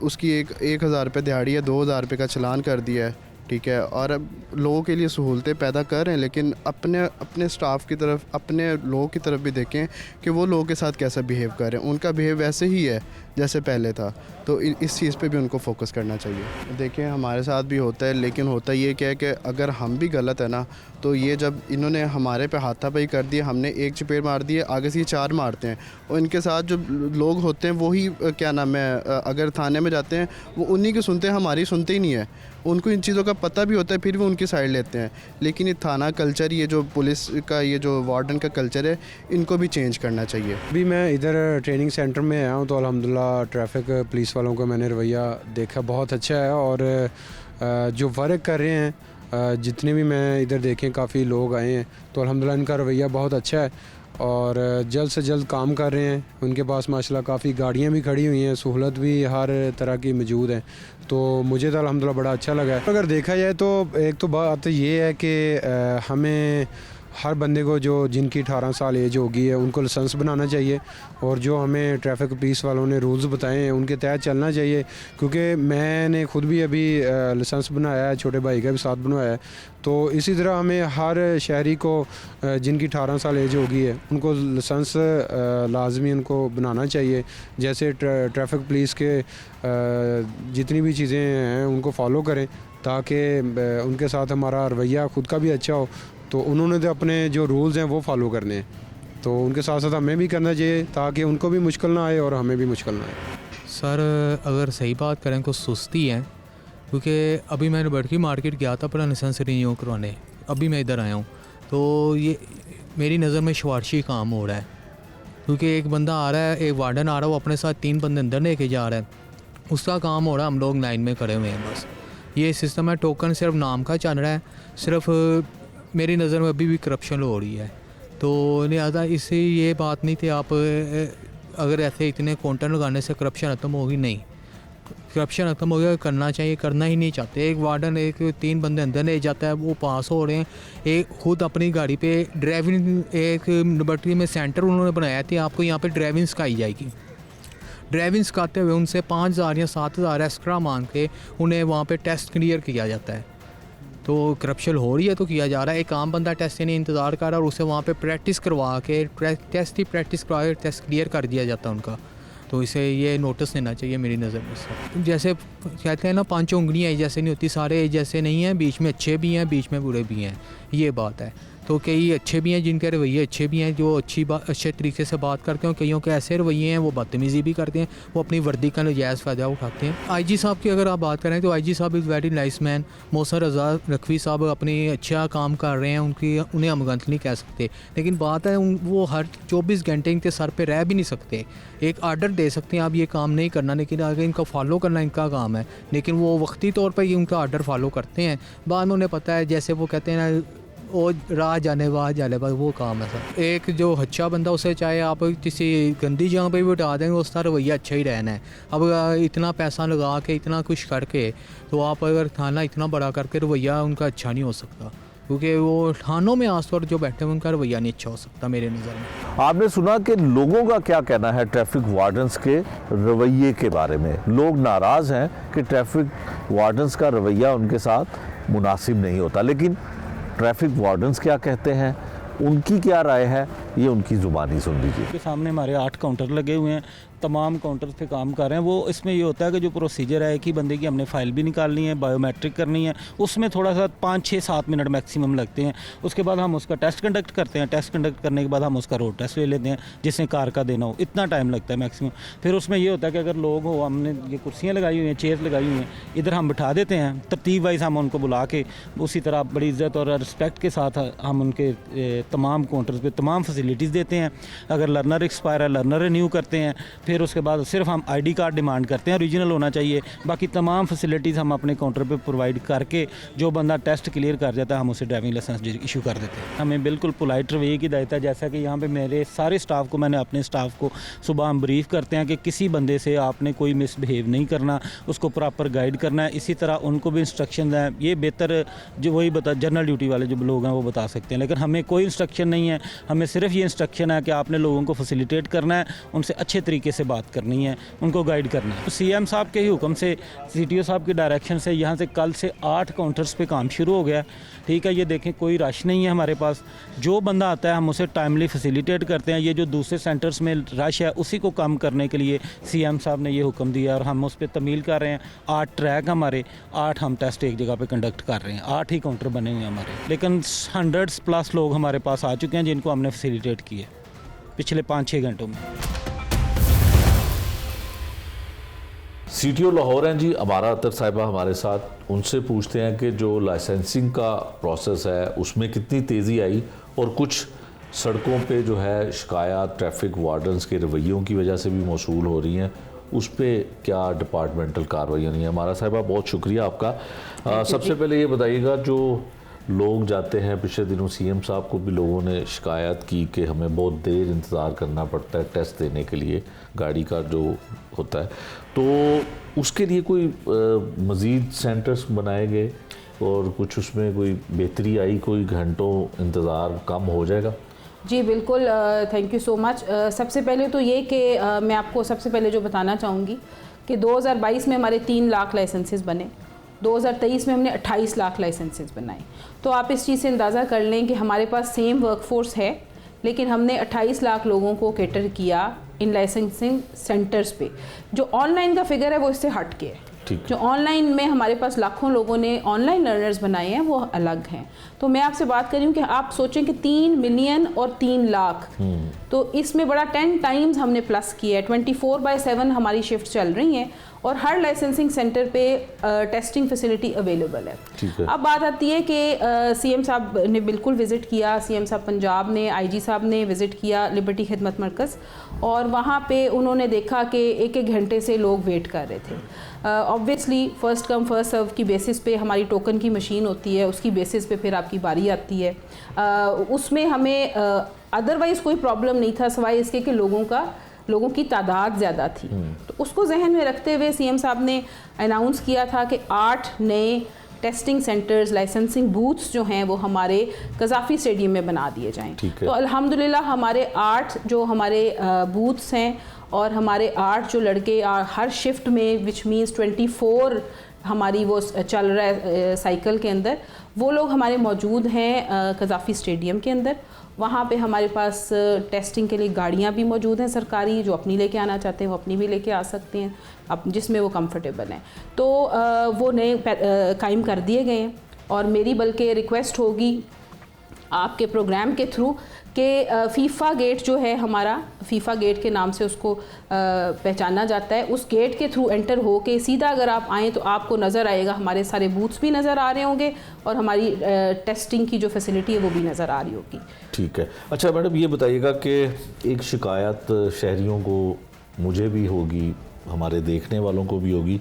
उसकी 1000 रुपये दिहाड़ी या 2000 रुपये का चालान कर दिया है, ठीक है, और अब लोगों के लिए सहूलतें पैदा कर रहे हैं, लेकिन अपने स्टाफ की तरफ, अपने लोगों की तरफ भी देखें कि वो लोगों के साथ कैसा बिहेव कर रहे हैं। उनका बिहेव वैसे ही है जैसे पहले था, तो इस चीज़ पे भी उनको फोकस करना चाहिए। देखिए हमारे साथ भी होता है, लेकिन होता ये क्या है कि अगर हम भी गलत है ना, तो ये जब इन्होंने हमारे पे हाथापाई कर दी, हमने एक चपेट मार दी है, आगे से ये 4 मारते हैं, और इनके साथ जो लोग होते हैं वही क्या नाम है, अगर थाने में जाते हैं वो उन्हीं की सुनते हैं, हमारी सुनते ही नहीं है। उनको इन चीज़ों का पता भी होता है, फिर भी उनकी साइड लेते हैं। लेकिन ये थाना कल्चर, ये जो पुलिस का, ये जो वार्डन का कल्चर है, इनको भी चेंज करना चाहिए। अभी मैं इधर ट्रेनिंग सेंटर में आया हूँ, तो अल्हम्दुलिल्लाह ट्रैफिक पुलिस वालों का मैंने रवैया देखा, बहुत अच्छा है। और जो वर्क कर रहे हैं, जितने भी मैं इधर देखें काफ़ी लोग आए हैं, तो अल्हम्दुलिल्लाह इनका रवैया बहुत अच्छा है और जल्द से जल्द काम कर रहे हैं। उनके पास माशाल्लाह काफ़ी गाड़ियाँ भी खड़ी हुई हैं, सहूलत भी हर तरह की मौजूद है, तो मुझे तो अल्हम्दुलिल्लाह बड़ा अच्छा लगा है। अगर देखा जाए तो एक तो बात ये है कि हमें हर बंदे को जो जिनकी 18 साल एज होगी है उनको लाइसेंस बनाना चाहिए, और जो हमें ट्रैफिक पुलिस वालों ने रूल्स बताए हैं उनके तहत चलना चाहिए। क्योंकि मैंने खुद भी अभी लाइसेंस बनाया है, छोटे भाई का भी साथ बनवाया है, तो इसी तरह हमें हर शहरी को जिनकी 18 साल एज होगी है उनको लाइसेंस लाजमी उनको बनाना चाहिए। जैसे ट्रैफिक पुलिस के जितनी भी चीज़ें हैं उनको फॉलो करें, ताकि उनके साथ हमारा रवैया खुद का भी अच्छा हो। तो उन्होंने तो अपने जो रूल्स हैं वो फॉलो करने हैं, तो उनके साथ साथ हमें भी करना चाहिए ताकि उनको भी मुश्किल ना आए और हमें भी मुश्किल ना आए। सर अगर सही बात करें तो सुस्ती है, क्योंकि अभी मैं बड़की मार्केट गया था अपना लाइसेंस रिन्यू करवाने, अभी मैं इधर आया हूँ, तो ये मेरी नज़र में शवारशी काम हो रहा है। क्योंकि एक बंदा आ रहा है, एक वार्डन आ रहा है, वो अपने साथ 3 बंदे अंदर लेके जा रहा है, उसका काम हो रहा है, हम लोग लाइन में खड़े हुए हैं। बस ये सिस्टम है, टोकन सिर्फ नाम का चल रहा है, सिर्फ मेरी नज़र में अभी भी करप्शन हो रही है। तो लिहाजा इससे ये बात नहीं थी, आप अगर ऐसे इतने काउंटर लगाने से करप्शन ख़त्म होगी, नहीं, करप्शन ख़त्म हो गया, करना चाहिए, करना ही नहीं चाहते। एक वार्डन 3 बंदे अंदर ले जाता है, वो पास हो रहे हैं, एक खुद अपनी गाड़ी पे ड्राइविंग, एक लिबर्टी में सेंटर उन्होंने बनाया था, आपको यहाँ पे ड्राइविंग सिखाई जाएगी। ड्राइविंग सिखाते हुए उनसे 5,000 या 7,000 एक्स्ट्रा मांग के उन्हें वहाँ पे टेस्ट क्लियर किया जाता है। तो करप्शन हो रही है तो किया जा रहा है। एक आम बंदा टेस्ट के लिए इंतज़ार कर रहा है और उसे वहाँ पे प्रैक्टिस करवा के टेस्ट की प्रैक्टिस करवा के टेस्ट क्लियर कर दिया जाता है उनका। तो इसे ये नोटिस देना चाहिए मेरी नज़र में। जैसे कहते हैं ना, 5 उंगलियाँ जैसे नहीं होती, सारे जैसे नहीं हैं, बीच में अच्छे भी हैं, बीच में बुरे भी हैं, ये बात है। तो कई अच्छे भी हैं जिनके रवैये अच्छे भी हैं, जो अच्छे तरीके से बात करते हैं। कईयों के ऐसे रवैये हैं वो बदतमीज़ी भी करते हैं, वो अपनी वर्दी का नजायज़ फ़ायदा उठाते हैं। आईजी साहब की अगर आप बात करें तो आईजी साहब इज़ वेरी नाइस मैन। मौसर रज़ा रखवी साहब अपनी अच्छा काम कर रहे हैं, उन्हें हम गलत नहीं कह सकते। लेकिन बात है वो हर 24 घंटे इनके सर पे रह भी नहीं सकते। एक आर्डर दे सकते हैं आप ये काम नहीं करना, लेकिन आगे इनका फॉलो करना इनका काम है। लेकिन वो वक्ती तौर पर ही उनका आर्डर फॉलो करते हैं। बाद में उन्हें पता है, जैसे वो कहते हैं ना, वो राह जाने वाह बस वो काम है सर। एक जो अच्छा बंदा, उसे चाहे आप किसी गंदी जगह पे भी बिठा देंगे, उसका रवैया अच्छा ही रहना है। अब इतना पैसा लगा के इतना कुछ करके, तो आप अगर थाना इतना बड़ा करके रवैया उनका अच्छा नहीं हो सकता, क्योंकि वो थानों में आसतौर जो बैठे हुए उनका रवैया नहीं अच्छा हो सकता मेरे नज़र में। आपने सुना कि लोगों का क्या कहना है ट्रैफिक वार्डन्स के रवैये के बारे में। लोग नाराज़ हैं कि ट्रैफिक वार्डन्स का रवैया उनके साथ मुनासिब नहीं होता, लेकिन ट्रैफिक वार्डन्स क्या कहते हैं, उनकी क्या राय है, ये उनकी ज़ुबानी सुन लीजिए। के सामने हमारे 8 काउंटर लगे हुए हैं, तमाम काउंटर्स पे काम कर रहे हैं। वो इसमें ये होता है कि जो प्रोसीजर है कि बंदे की हमने फ़ाइल भी निकालनी है, बायोमेट्रिक करनी है, उसमें थोड़ा सा 5-6-7 मिनट मैक्सिमम लगते हैं। उसके बाद हम उसका टेस्ट कंडक्ट करते हैं। टेस्ट कंडक्ट करने के बाद हम उसका रोड टेस्ट ले लेते हैं, जिसने कार का देना हो। इतना टाइम लगता है मैक्सिमम। फिर उसमें ये होता है कि अगर लोग हो, हमने ये कुर्सियाँ लगाई हुई हैं, चेयर लगाई हुई हैं, इधर हम बिठा देते हैं तरतीब वाइज। हम उनको बुला के उसी तरह बड़ी इज़्ज़त और रिस्पेक्ट के साथ हम उनके तमाम काउंटर्स पे तमाम फैसिलिटीज़ देते हैं। अगर लर्नर एक्सपायर है, लर्नर रिन्यू करते हैं। फिर उसके बाद सिर्फ हम आईडी कार्ड डिमांड करते हैं, ओरिजिनल होना चाहिए। बाकी तमाम फैसिलिटीज़ हम अपने काउंटर पे प्रोवाइड करके जो बंदा टेस्ट क्लियर कर जाता है, हम उसे ड्राइविंग लाइसेंस इशू कर देते हैं। हमें बिल्कुल पोलाइट रवैये की हिदायत है। जैसा कि यहाँ पे मेरे सारे स्टाफ को, मैंने अपने स्टाफ को सुबह हम ब्रीफ करते हैं कि किसी बंदे से आपने कोई मिसबिहेव नहीं करना, उसको प्रॉपर गाइड करना है। इसी तरह उनको भी इंस्ट्रक्शन है। ये बेहतर जो वही जनरल ड्यूटी वाले जो लोग हैं वो बता सकते हैं, लेकिन हमें कोई इंस्ट्रक्शन नहीं है। हमें सिर्फ ये इंस्ट्रक्शन है कि आपने लोगों को फैसिलिटेट करना है, उनसे अच्छे तरीके से बात करनी है, उनको गाइड करना है। तो सीएम साहब के ही हुक्म से, सीटीओ साहब के डायरेक्शन से यहाँ से कल से 8 काउंटर्स पे काम शुरू हो गया। ठीक है, ये देखें कोई रश नहीं है हमारे पास। जो बंदा आता है हम उसे टाइमली फैसिलिटेट करते हैं। ये जो दूसरे सेंटर्स में रश है उसी को कम करने के लिए सीएम साहब ने ये हुक्म दिया और हम उस पर तमील कर रहे हैं। 8 ट्रैक हमारे, 8 हम टेस्ट एक जगह पे कंडक्ट कर रहे हैं। 8 ही काउंटर बने हुए हैं हमारे, लेकिन 100+ लोग हमारे पास आ चुके हैं जिनको हमने फैसिलिटेट किए पिछले 5-6 घंटों में। सीटीओ लाहौर हैं जी अमारा अतर साहिबा हमारे साथ। उनसे पूछते हैं कि जो लाइसेंसिंग का प्रोसेस है उसमें कितनी तेज़ी आई और कुछ सड़कों पे जो है शिकायत ट्रैफिक वार्डन्स के रवैयों की वजह से भी मौसूल हो रही हैं, उस पर क्या डिपार्टमेंटल कार्रवाई नहीं है। हमारा साहिबा बहुत शुक्रिया आपका। सबसे पहले ये बताइएगा, जो लोग जाते हैं, पिछले दिनों सीएम साहब को भी लोगों ने शिकायत की कि हमें बहुत देर इंतज़ार करना पड़ता है टेस्ट देने के लिए, गाड़ी का जो होता है, तो उसके लिए कोई मज़ीद सेंटर्स बनाए गए और कुछ उसमें कोई बेहतरी आई, कोई घंटों इंतज़ार कम हो जाएगा? जी बिल्कुल, थैंक यू सो मच। सबसे पहले तो ये कि मैं आपको सबसे पहले जो बताना चाहूँगी कि 2022 में हमारे 3 लाख लाइसेंसेस बने, 2023 में हमने 28 लाख लाइसेंसेस बनाए। तो आप इस चीज़ से अंदाज़ा कर लें कि हमारे पास सेम वर्कफोर्स है, लेकिन हमने 28 लाख लोगों को कैटर किया इन लाइसेंसिंग सेंटर्स पे। जो ऑनलाइन का फिगर है वो इससे हट के है। जो ऑनलाइन में हमारे पास लाखों लोगों ने ऑनलाइन लर्नर्स बनाए हैं वो अलग हैं। तो मैं आपसे बात कर रही हूँ कि आप सोचें कि 3 मिलियन और 3 लाख, तो इसमें बड़ा 10 टाइम्स हमने प्लस किया है। 24/7 हमारी शिफ्ट चल रही हैं और हर लाइसेंसिंग सेंटर पे टेस्टिंग फैसिलिटी अवेलेबल है। अब बात आती है कि सीएम साहब ने बिल्कुल विज़िट किया, सीएम साहब पंजाब ने, आईजी साहब ने विज़िट किया लिबर्टी खिदमत मरकज़, और वहाँ पे उन्होंने देखा कि 1-1 घंटे से लोग वेट कर रहे थे। Obviously first come first serve की बेसिस पे हमारी टोकन की मशीन होती है, उसकी बेसिस पे फिर आपकी बारी आती है। उसमें हमें अदरवाइज़ कोई प्रॉब्लम नहीं था, सिवाय इसके कि लोगों की तादाद ज़्यादा थी। तो उसको जहन में रखते हुए सीएम साहब ने अनाउंस किया था कि 8 नए टेस्टिंग सेंटर्स, लाइसेंसिंग बूथ्स जो हैं वो हमारे कज़ाफ़ी स्टेडियम में बना दिए जाएं। तो अल्हम्दुलिल्लाह हमारे 8 जो हमारे बूथ्स हैं और हमारे 8 जो लड़के हर शिफ्ट में, विच मीन्स 24 हमारी वो चल रहा है साइकिल के अंदर, वो लोग हमारे मौजूद हैं कज़ाफ़ी स्टेडियम के अंदर। वहाँ पे हमारे पास टेस्टिंग के लिए गाड़ियाँ भी मौजूद हैं सरकारी, जो अपनी लेके आना चाहते हैं वो अपनी भी लेके आ सकते हैं, अब जिसमें वो कंफर्टेबल हैं। तो वो नए कायम कर दिए गए हैं और मेरी बल्कि रिक्वेस्ट होगी आपके प्रोग्राम के थ्रू कि फीफा गेट जो है हमारा, फीफा गेट के नाम से उसको पहचाना जाता है, उस गेट के थ्रू एंटर हो के सीधा अगर आप आएँ तो आपको नज़र आएगा, हमारे सारे बूथ्स भी नज़र आ रहे होंगे और हमारी टेस्टिंग की जो फैसिलिटी है वो भी नज़र आ रही होगी। ठीक है। अच्छा मैडम, ये बताइएगा कि एक शिकायत शहरियों को, मुझे भी होगी, हमारे देखने वालों को भी होगी,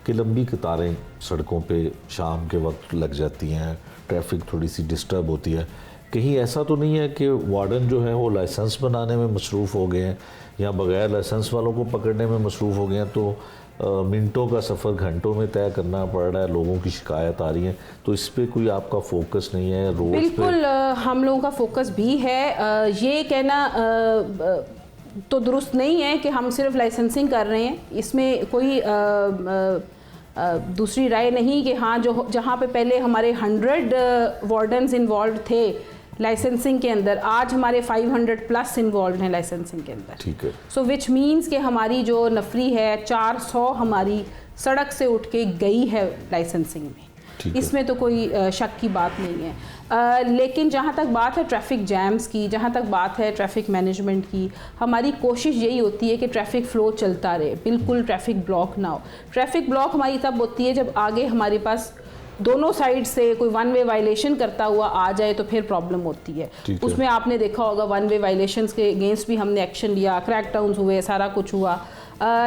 कि लंबी कतारें सड़कों पे शाम के वक्त लग जाती हैं, ट्रैफिक थोड़ी सी डिस्टर्ब होती है। कहीं ऐसा तो नहीं है कि वार्डन जो है वो लाइसेंस बनाने में मसरूफ़ हो गए हैं या बग़ैर लाइसेंस वालों को पकड़ने में मसरूफ़ हो गए हैं, तो मिनटों का सफ़र घंटों में तय करना पड़ रहा है, लोगों की शिकायत आ रही है, तो इस पर कोई आपका फोकस नहीं है? रोड बिल्कुल हम लोगों का फोकस भी है। ये कहना तो दुरुस्त नहीं है कि हम सिर्फ लाइसेंसिंग कर रहे हैं, इसमें कोई दूसरी राय नहीं कि हाँ जो जहाँ पे पहले हमारे 100 वार्डन्स इन्वॉल्व थे लाइसेंसिंग के अंदर, आज हमारे 500 प्लस इन्वॉल्व हैं लाइसेंसिंग के अंदर। ठीक है। सो विच मीन्स कि हमारी जो नफरी है 400 हमारी सड़क से उठ के गई है लाइसेंसिंग में, इसमें तो कोई शक की बात नहीं है। लेकिन जहाँ तक बात है ट्रैफिक जैम्स की, जहाँ तक बात है ट्रैफिक मैनेजमेंट की, हमारी कोशिश यही होती है कि ट्रैफिक फ़्लो चलता रहे, बिल्कुल ट्रैफिक ब्लॉक ना हो। ट्रैफिक ब्लॉक हमारी तब होती है जब आगे हमारे पास दोनों साइड से कोई वन वे वायलेशन करता हुआ आ जाए तो फिर प्रॉब्लम होती है। उसमें आपने देखा होगा वन वे वायलेशंस के अगेंस्ट भी हमने एक्शन लिया, क्रैकडाउन्स हुए, सारा कुछ हुआ।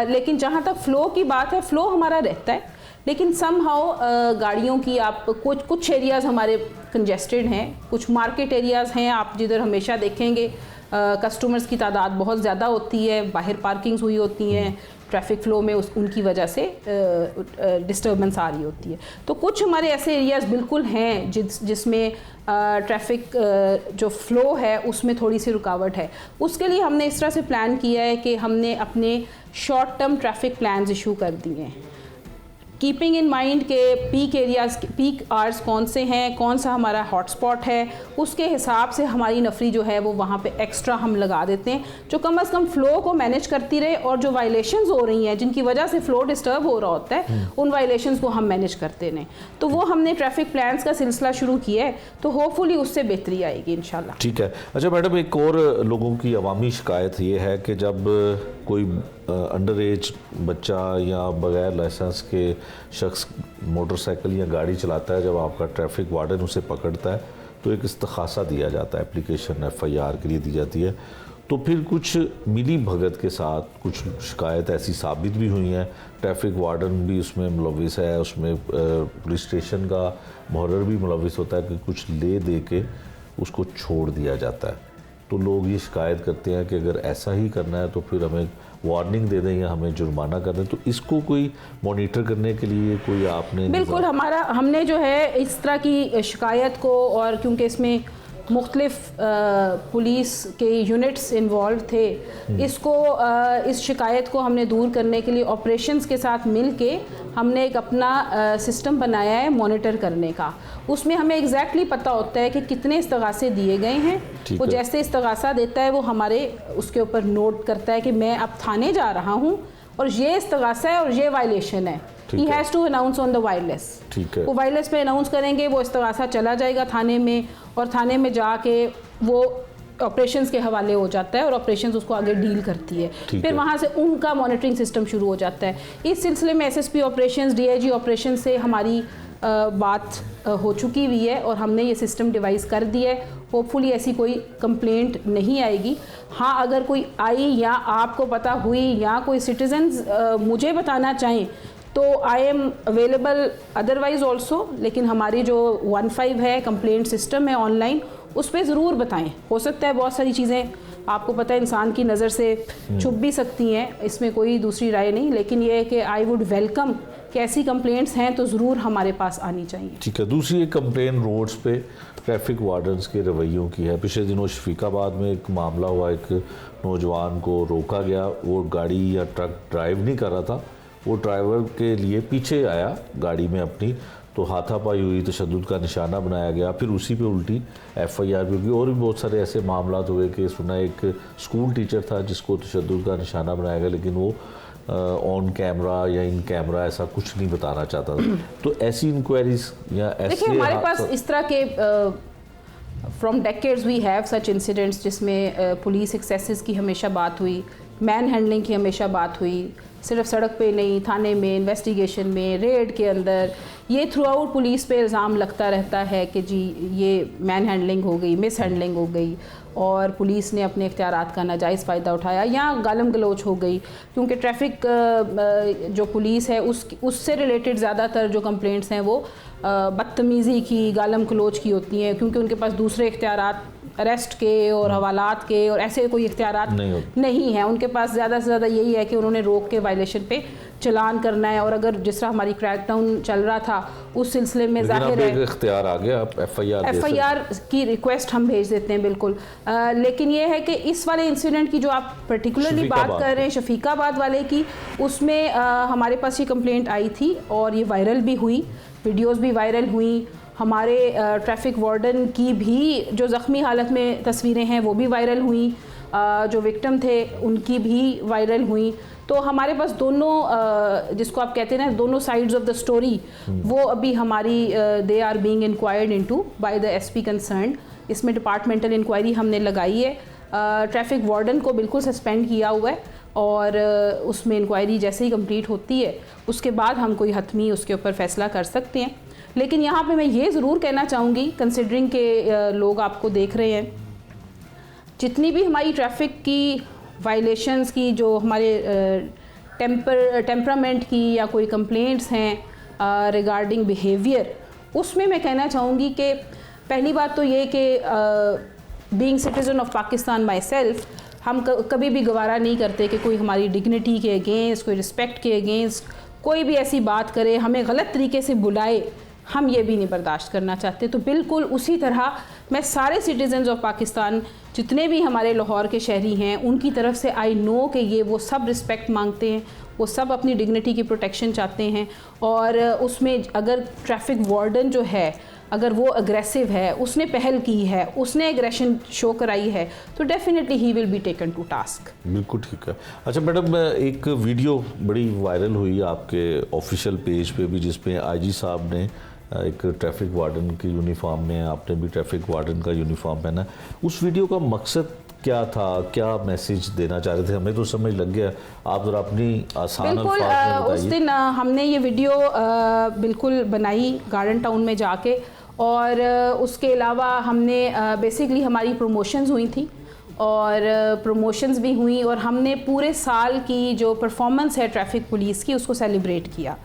लेकिन जहाँ तक फ़्लो की बात है, फ़्लो हमारा रहता है, लेकिन समहाउ गाड़ियों की आप कुछ एरियाज़ हमारे कंजेस्टेड हैं, कुछ मार्केट एरियाज़ हैं आप जिधर हमेशा देखेंगे कस्टमर्स की तादाद बहुत ज़्यादा होती है, बाहर पार्किंग्स हुई होती हैं, ट्रैफिक फ़्लो में उनकी वजह से डिस्टर्बेंस आ रही होती है। तो कुछ हमारे ऐसे एरियाज़ बिल्कुल हैं जिसमें ट्रैफिक जो फ़्लो है उसमें थोड़ी सी रुकावट है। उसके लिए हमने इस तरह से प्लान किया है कि हमने अपने short term traffic plans issue कर दिए हैं, कीपिंग इन माइंड के पीक एरियाज़, पीक आवर्स कौन से हैं, कौन सा हमारा हॉटस्पॉट है, उसके हिसाब से हमारी नफरी जो है वो वहाँ पे एक्स्ट्रा हम लगा देते हैं, जो कम से कम फ़्लो को मैनेज करती रहे और जो वायलेशंस हो रही हैं जिनकी वजह से फ़्लो डिस्टर्ब हो रहा होता है उन वायलेशंस को हम मैनेज करते रहें। तो वो हमने ट्रैफिक प्लान्स का सिलसिला शुरू किया है, तो होपफुली उससे बेहतरी आएगी इंशाल्लाह। ठीक है। अच्छा मैडम, एक और लोगों की अवामी शिकायत ये है कि जब कोई अंडर एज बच्चा या बगैर लाइसेंस के शख्स मोटरसाइकिल या गाड़ी चलाता है, जब आपका ट्रैफिक वार्डन उसे पकड़ता है तो एक इस्तखासा दिया जाता है, एप्लीकेशन FIR के लिए दी जाती है। तो फिर कुछ मिली भगत के साथ कुछ शिकायत ऐसी साबित भी हुई हैं, ट्रैफिक वार्डन भी उसमें मुलविस है, उसमें पुलिस स्टेशन का मुहर्रर भी मुलविस होता है कि कुछ ले दे के उसको छोड़ दिया जाता है। तो लोग ये शिकायत करते हैं कि अगर ऐसा ही करना है तो फिर हमें वार्निंग दे दें या हमें जुर्माना कर दें। तो इसको कोई मॉनिटर करने के लिए कोई आपने? बिल्कुल, हमने जो है इस तरह की शिकायत को, और क्योंकि इसमें मुख्तलिफ पुलिस के यूनिट्स इन्वॉल्व थे, इसको इस शिकायत को हमने दूर करने के लिए ऑपरेशंस के साथ मिल के हमने एक अपना सिस्टम बनाया है मॉनिटर करने का। उसमें हमें एग्जैक्टली पता होता है कि कितने इस्तगासे दिए गए हैं। वो जैसे इस्तगासा देता है वो हमारे उसके ऊपर नोट करता है कि मैं अब थाने जा रहा हूँ और ये इस्तगासा है और ये वायलेशन है। He has to announce on the wireless। ठीक है। वो वायरलेस पे अनाउंस करेंगे, वो इस्तगासा चला जाएगा थाने में और थाने में जाके वो ऑपरेशंस के हवाले हो जाता है और ऑपरेशंस उसको आगे डील करती है। फिर वहाँ से उनका मॉनिटरिंग सिस्टम शुरू हो जाता है। इस सिलसिले में SSP ऑपरेशंस, DIG ऑपरेशन से हमारी बात हो चुकी हुई है और हमने ये सिस्टम डिवाइस कर दिया है। होपफुली ऐसी कोई कंप्लेंट नहीं आएगी। हाँ, अगर कोई आई या आपको पता हुई या कोई सिटीजन्स मुझे बताना चाहें तो I am available otherwise also, लेकिन हमारी जो 15 है कंप्लेंट सिस्टम है ऑनलाइन, उस पर ज़रूर बताएं। हो सकता है बहुत सारी चीज़ें आपको पता है इंसान की नज़र से छुप भी सकती हैं, इसमें कोई दूसरी राय नहीं, लेकिन ये है कि आई वुड वेलकम कि ऐसी कंप्लेंट्स हैं तो ज़रूर हमारे पास आनी चाहिए। ठीक है, दूसरी एक कंप्लेन रोड्स पे ट्रैफिक वार्डन्स के रवैयों की है। पिछले दिनों शफीकाबाद में एक मामला हुआ, एक नौजवान को रोका गया, वो गाड़ी या ट्रक ड्राइव नहीं कर रहा था, वो ड्राइवर के लिए पीछे आया गाड़ी में अपनी, तो हाथापाई हुई, तशद्दुद का निशाना बनाया गया, फिर उसी पे उल्टी FIR भी हुई। और भी बहुत सारे ऐसे मामला हुए कि सुना एक स्कूल टीचर था जिसको तशद्दुद का निशाना बनाया गया, लेकिन वो ऑन कैमरा या इन कैमरा ऐसा कुछ नहीं बताना चाहता था। तो ऐसी इंक्वायरीज या ऐसे देखिए हमारे पास इस तरह के from decades we have such incidents जिसमें पुलिस एक्सेसेस की हमेशा बात हुई, मैन हैंडलिंग की हमेशा बात हुई, सिर्फ सड़क पे नहीं, थाने में, इन्वेस्टिगेशन में, रेड के अंदर, ये थ्रू आउट पुलिस पे इल्ज़ाम लगता रहता है कि जी ये मैन हैंडलिंग हो गई, मिस हैंडलिंग हो गई और पुलिस ने अपने इख्तियारात का नाजायज़ फ़ायदा उठाया या गालम गलोच हो गई। क्योंकि ट्रैफिक जो पुलिस है उससे रिलेटेड ज़्यादातर जो कंप्लेंट्स हैं वो बदतमीज़ी की, गालम गलोच की होती हैं, क्योंकि उनके पास दूसरे इख्तियारात अरेस्ट के और हवालात के और ऐसे कोई इख्तियारात नहीं है। उनके पास ज़्यादा से ज़्यादा यही है कि उन्होंने रोक के वायलेशन पे चलान करना है। और अगर जिस तरह हमारी क्रैकडाउन चल रहा था उस सिलसिले में ज़ाहिर है इख्तियार आ गया, आप FIR की रिक्वेस्ट हम भेज देते हैं बिल्कुल। लेकिन ये है कि इस वाले इंसिडेंट की जो आप पर्टिकुलरली बात कर रहे हैं शफीकाबाद वाले की, उसमें हमारे पास ये कंप्लेंट आई थी और ये वायरल भी हुई, वीडियोस भी वायरल हुई। हमारे ट्रैफिक वार्डन की भी जो ज़ख्मी हालत में तस्वीरें हैं वो भी वायरल हुई, जो विक्टिम थे उनकी भी वायरल हुई। तो हमारे पास दोनों जिसको आप कहते हैं ना, दोनों साइड्स ऑफ द स्टोरी, वो अभी हमारी they are being inquired into by the SP concern. इसमें डिपार्टमेंटल इंक्वायरी हमने लगाई है, ट्रैफिक वार्डन को बिल्कुल सस्पेंड किया हुआ है और उसमें इंक्वायरी जैसे ही कंप्लीट होती है उसके बाद हम कोई हतमी उसके ऊपर फ़ैसला कर सकते हैं। लेकिन यहाँ पे मैं ये ज़रूर कहना चाहूँगी, कंसिडरिंग के लोग आपको देख रहे हैं, जितनी भी हमारी ट्रैफिक की वायलेशंस की, जो हमारे टेम्परामेंट की या कोई कंप्लेंट्स हैं रिगार्डिंग बिहेवियर, उसमें मैं कहना चाहूँगी कि पहली बात तो ये कि being citizen of Pakistan my self, हम कभी भी गवारा नहीं करते कि कोई हमारी डिग्निटी के अगेंस्ट, कोई रिस्पेक्ट के अगेंस्ट कोई भी ऐसी बात करे, हमें गलत तरीके से बुलाए, हम ये भी नहीं बर्दाश्त करना चाहते। तो बिल्कुल उसी तरह मैं सारे सिटीज़न्स ऑफ पाकिस्तान जितने भी हमारे लाहौर के शहरी हैं उनकी तरफ से आई नो कि ये वो सब रिस्पेक्ट मांगते हैं, वो सब अपनी डिग्निटी की प्रोटेक्शन चाहते हैं। और उसमें अगर ट्रैफिक वार्डन जो है अगर वो अग्रेसिव है, उसने पहल की है, उसने एग्रेशन शो कराई है, तो definitely he will be taken to task. बिल्कुल ठीक है। अच्छा मैडम, एक वीडियो बड़ी वायरल हुई आपके ऑफिशियल पेज पे भी जिसमें IG साहब ने एक ट्रैफिक वार्डन की यूनिफॉर्म में, आपने भी ट्रैफिक वार्डन का यूनिफॉर्म पहना। उस वीडियो का मकसद क्या था, क्या मैसेज देना चाह रहे थे? हमें तो समझ लग गया, आप जरा अपनी आसान अल्फाज में बताइए। उस दिन हमने ये वीडियो बिल्कुल बनाई गार्डन टाउन में जाके, और उसके अलावा हमने बेसिकली हमारी प्रमोशंस हुई थी और प्रमोशंस भी हुई और हमने पूरे साल की जो परफॉर्मेंस है ट्रैफिक पुलिस की उसको सेलिब्रेट किया।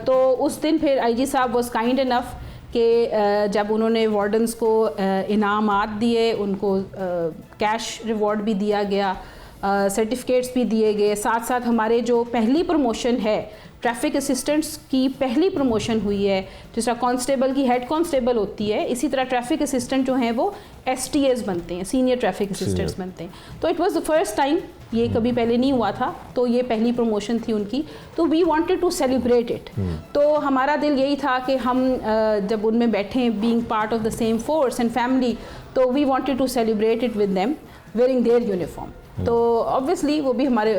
तो उस दिन फिर IG साहब वाज काइंड इनफ कि जब उन्होंने वार्डन्स को इनामात दिए, उनको कैश रिवॉर्ड भी दिया गया, सर्टिफिकेट्स भी दिए गए, साथ साथ हमारे जो पहली प्रमोशन है ट्रैफिक असिस्टेंट्स की पहली प्रमोशन हुई है, जिस तरह कांस्टेबल की हेड कांस्टेबल होती है, इसी तरह ट्रैफिक असिस्टेंट जो हैं वो STAs बनते हैं, सीनियर ट्रैफिक असिस्टेंट्स बनते हैं। तो it was the first time, ये कभी पहले नहीं हुआ था, तो ये पहली प्रमोशन थी उनकी। तो we wanted to celebrate it. तो हमारा दिल यही था कि हम जब उनमें बैठे, being part of the same force and family, तो we wanted to celebrate it with them wearing their uniform. तो ऑब्वियसली वो भी हमारे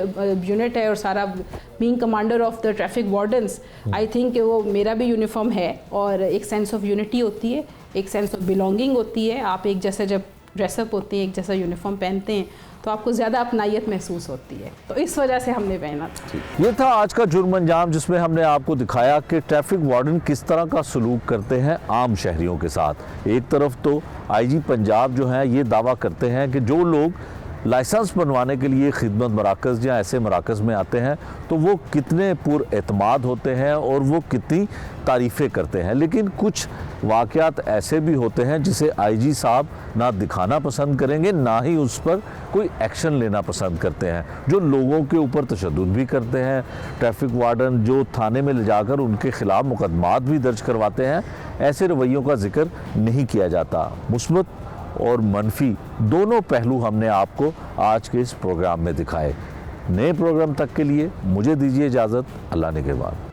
यूनिट है और सारा being commander of the traffic wardens, I think वो मेरा भी यूनिफॉर्म है और एक सेंस ऑफ यूनिटी होती है, एक सेंस ऑफ बिलोंगिंग होती है। आप एक जैसा जब ड्रेसअप होते हैं, एक जैसा यूनिफॉर्म पहनते हैं, तो आपको ज़्यादा अपनायत महसूस होती है, तो इस वजह से हमने पहना था। ये था आज का जुर्म अंजाम, जिसमें हमने आपको दिखाया कि ट्रैफिक वार्डन किस तरह का सलूक करते हैं आम शहरियों के साथ। एक तरफ तो IG पंजाब जो है ये दावा करते हैं कि जो लोग लाइसेंस बनवाने के लिए खिदमत मराकज़ या ऐसे मराकज़ में आते हैं तो वो कितने पुरएतमाद होते हैं और वो कितनी तारीफ़ें करते हैं। लेकिन कुछ वाक़यात ऐसे भी होते हैं जिसे आईजी साहब ना दिखाना पसंद करेंगे, ना ही उस पर कोई एक्शन लेना पसंद करते हैं। जो लोगों के ऊपर तशद्दुद भी करते हैं, ट्रैफिक वार्डन जो थाने में ले जाकर उनके ख़िलाफ़ मुकदमात भी दर्ज करवाते हैं, ऐसे रवैयों का जिक्र नहीं किया जाता। मुस्बत और मनफी दोनों पहलू हमने आपको आज के इस प्रोग्राम में दिखाए। नए प्रोग्राम तक के लिए मुझे दीजिए इजाज़त। अल्लाह निगहबान।